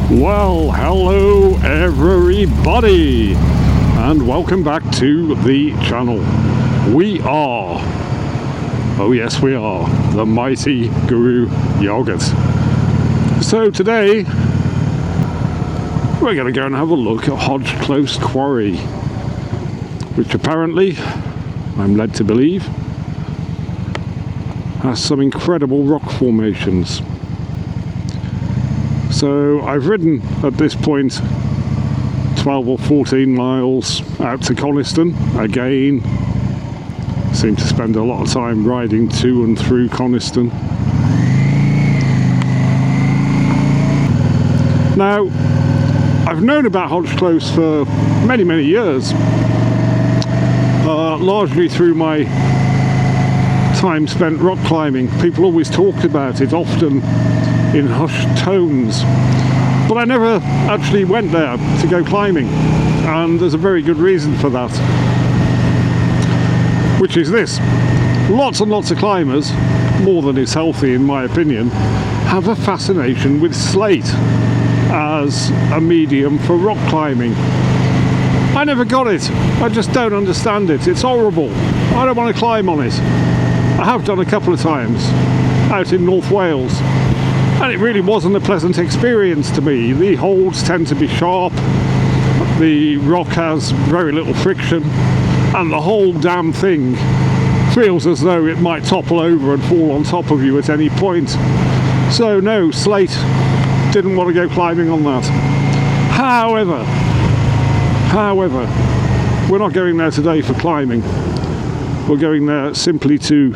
Well, hello everybody, and welcome back to the channel. We are, oh yes we are, the mighty Guru Yogurt. So today, we're going to go and have a look at Hodge Close Quarry, which apparently, I'm led to believe, has some incredible rock formations. So I've ridden at this point 12 or 14 miles out to Coniston. Again, seem to spend a lot of time riding to and through Coniston. Now, I've known about Hodge Close for many years, largely through my time spent rock climbing. People always talked about it, often in hushed tones, but I never actually went there to go climbing, and there's a very good reason for that, which is this: lots and lots of climbers, more than is healthy in my opinion, have a fascination with slate as a medium for rock climbing. I never got it. I just don't understand it. It's horrible. I don't want to climb on it. I have done a couple of times out in North Wales, and it really wasn't a pleasant experience to me. The holds tend to be sharp, the rock has very little friction, and the whole damn thing feels as though it might topple over and fall on top of you at any point. So no, slate, didn't want to go climbing on that. However, we're not going there today for climbing. We're going there simply to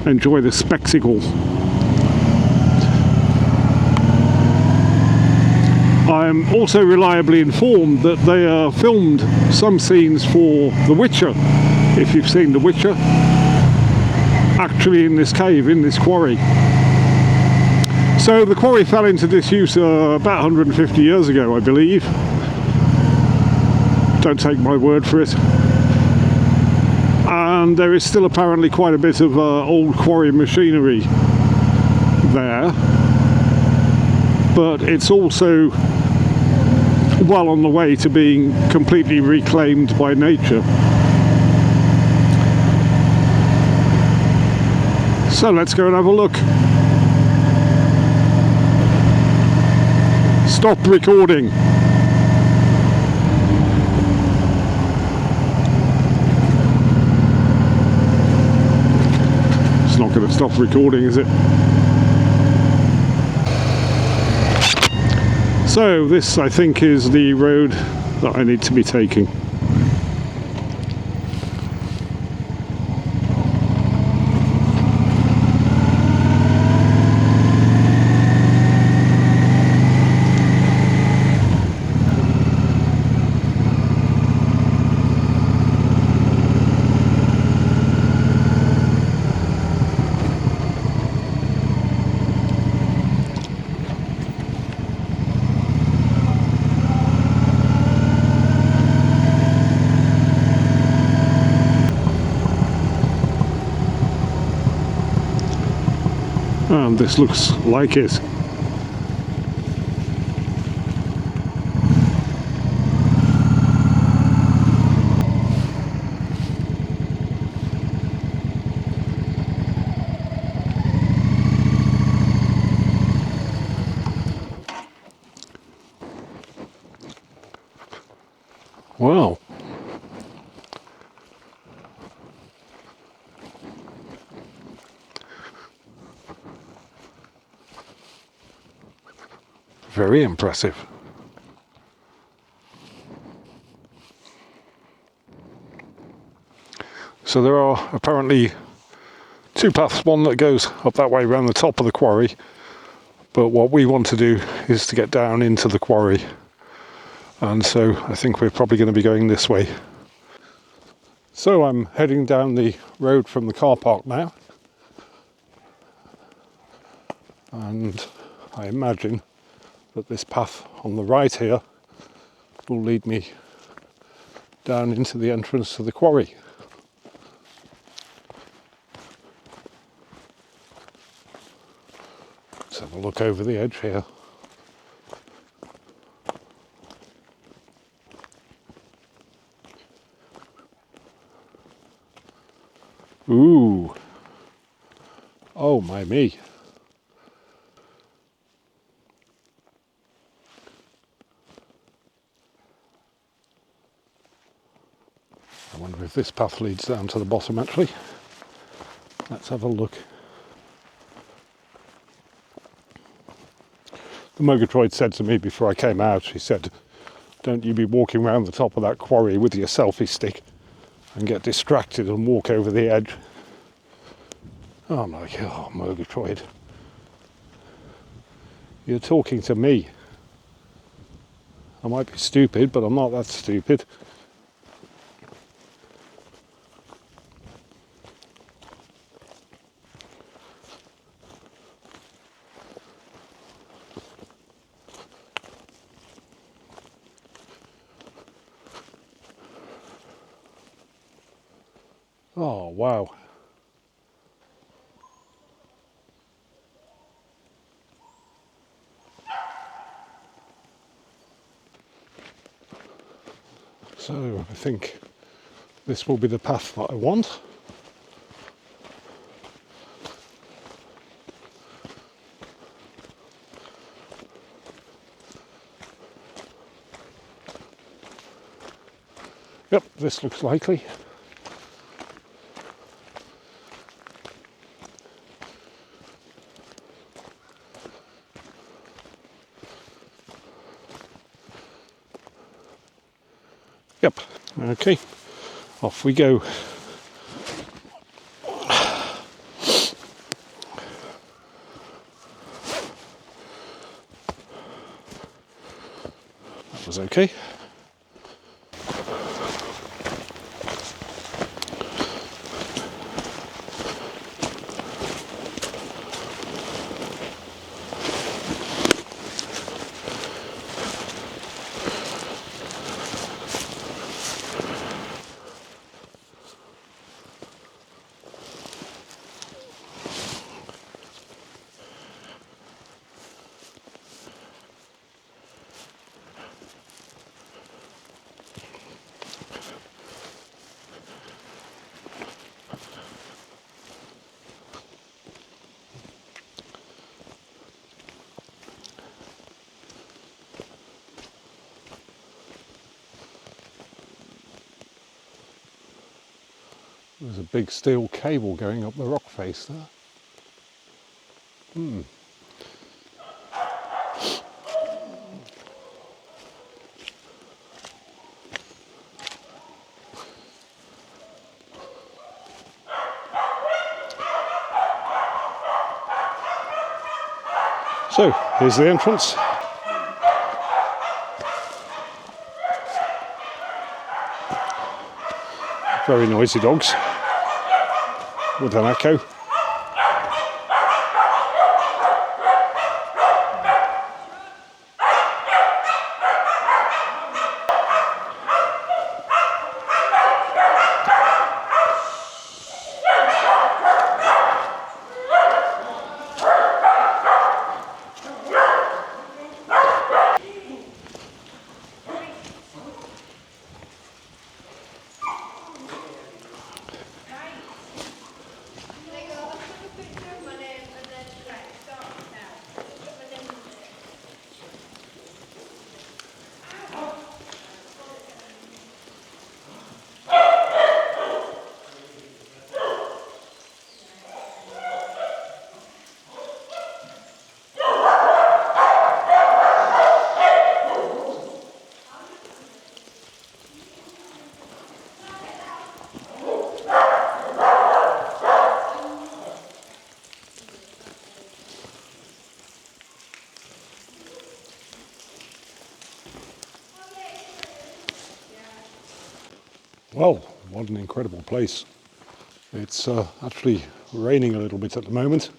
enjoy the spectacle. I'm also reliably informed that they filmed some scenes for The Witcher, if you've seen The Witcher, actually in this cave, in this quarry. So the quarry fell into disuse about 150 years ago, I believe. Don't take my word for it. And there is still apparently quite a bit of old quarry machinery there, but it's also well on the way to being completely reclaimed by nature. So let's go and have a look. Stop recording. It's not going to stop recording, is it? So this, I think, is the road that I need to be taking. And this looks like it. Wow. Very impressive. So there are apparently two paths, one that goes up that way around the top of the quarry, but what we want to do is to get down into the quarry, and so I think we're probably going to be going this way. So I'm heading down the road from the car park now, and I imagine that this path on the right here will lead me down into the entrance to the quarry. Let's have a look over the edge here. Ooh. Oh my me. I wonder if this path leads down to the bottom actually. Let's have a look. The Murgatroyd said to me before I came out, he said, don't you be walking around the top of that quarry with your selfie stick and get distracted and walk over the edge. Oh my God, Murgatroyd. You're talking to me. I might be stupid, but I'm not that stupid. Oh, wow. So I think this will be the path that I want. Yep, this looks likely. Yep, okay, off we go. That was okay. There's a big steel cable going up the rock face there. So, here's the entrance. Very noisy dogs with an echo. Well, what an incredible place. It's actually raining a little bit at the moment.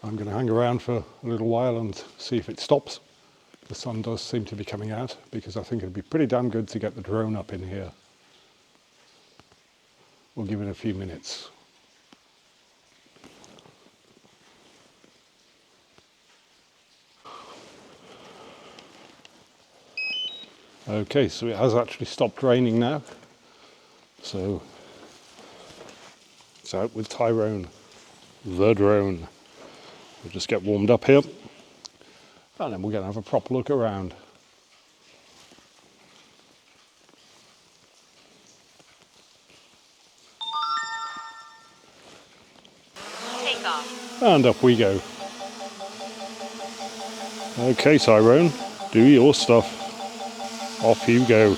I'm going to hang around for a little while and see if it stops. The sun does seem to be coming out because I think it'd be pretty damn good to get the drone up in here. We'll give it a few minutes. Okay, so it has actually stopped raining now. So It's out with Tyrone, the drone. We'll just get warmed up here and then we're going to have a proper look around. Take off. And up we go. Okay, Tyrone, do your stuff. Off you go.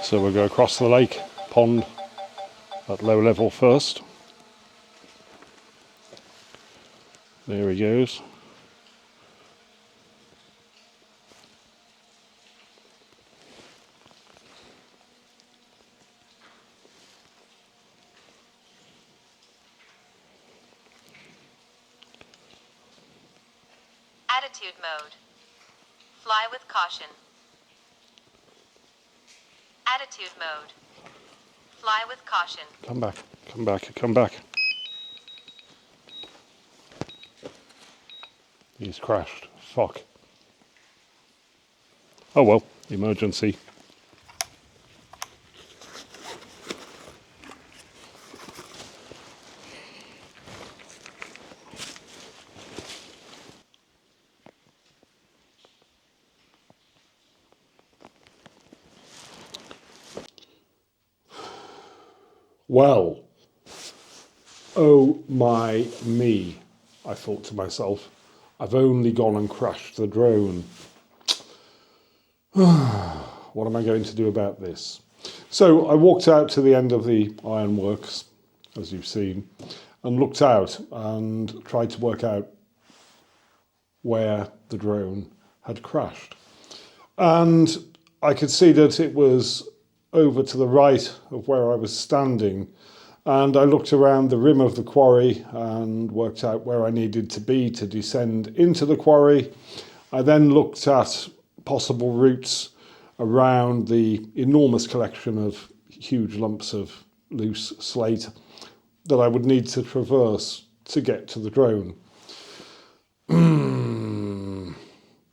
So we'll go across the lake, pond, at low level first. There he goes. Attitude mode. Fly with caution. Attitude mode. Fly with caution. Come back, come back, come back. He's crashed. Fuck. Oh well, emergency. Well, oh my me, I thought to myself. I've only gone and crashed the drone. What am I going to do about this? So I walked out to the end of the ironworks, as you've seen, and looked out and tried to work out where the drone had crashed. And I could see that it was over to the right of where I was standing, and I looked around the rim of the quarry and worked out where I needed to be to descend into the quarry. I then looked at possible routes around the enormous collection of huge lumps of loose slate that I would need to traverse to get to the drone.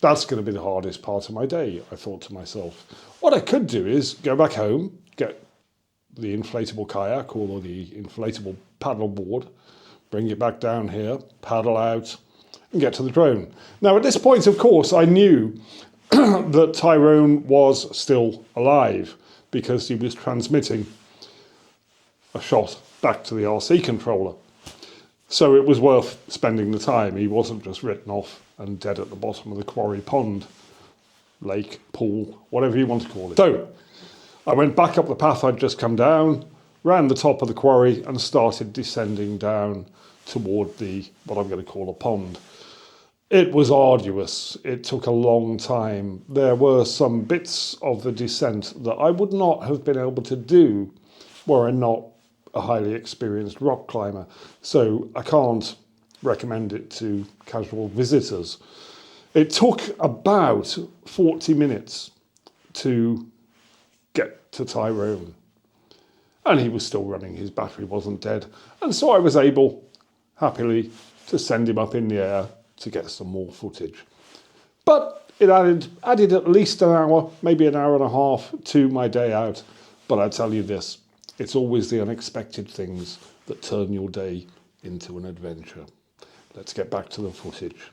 That's going to be the hardest part of my day, I thought to myself. What I could do is go back home, get the inflatable kayak or the inflatable paddle board, bring it back down here, paddle out and get to the drone. Now at this point, of course, I knew that Tyrone was still alive because he was transmitting a shot back to the RC controller. So it was worth spending the time. He wasn't just written off and dead at the bottom of the quarry pond, lake, pool, whatever you want to call it. So I went back up the path I'd just come down, ran the top of the quarry and started descending down toward what I'm going to call a pond. It was arduous. It took a long time. There were some bits of the descent that I would not have been able to do were I not a highly experienced rock climber. So I can't recommend it to casual visitors. It took about 40 minutes to get to Tyrone. And he was still running, his battery wasn't dead. And so I was able, happily, to send him up in the air to get some more footage. But it added at least an hour, maybe an hour and a half to my day out. But I tell you this, it's always the unexpected things that turn your day into an adventure. Let's get back to the footage.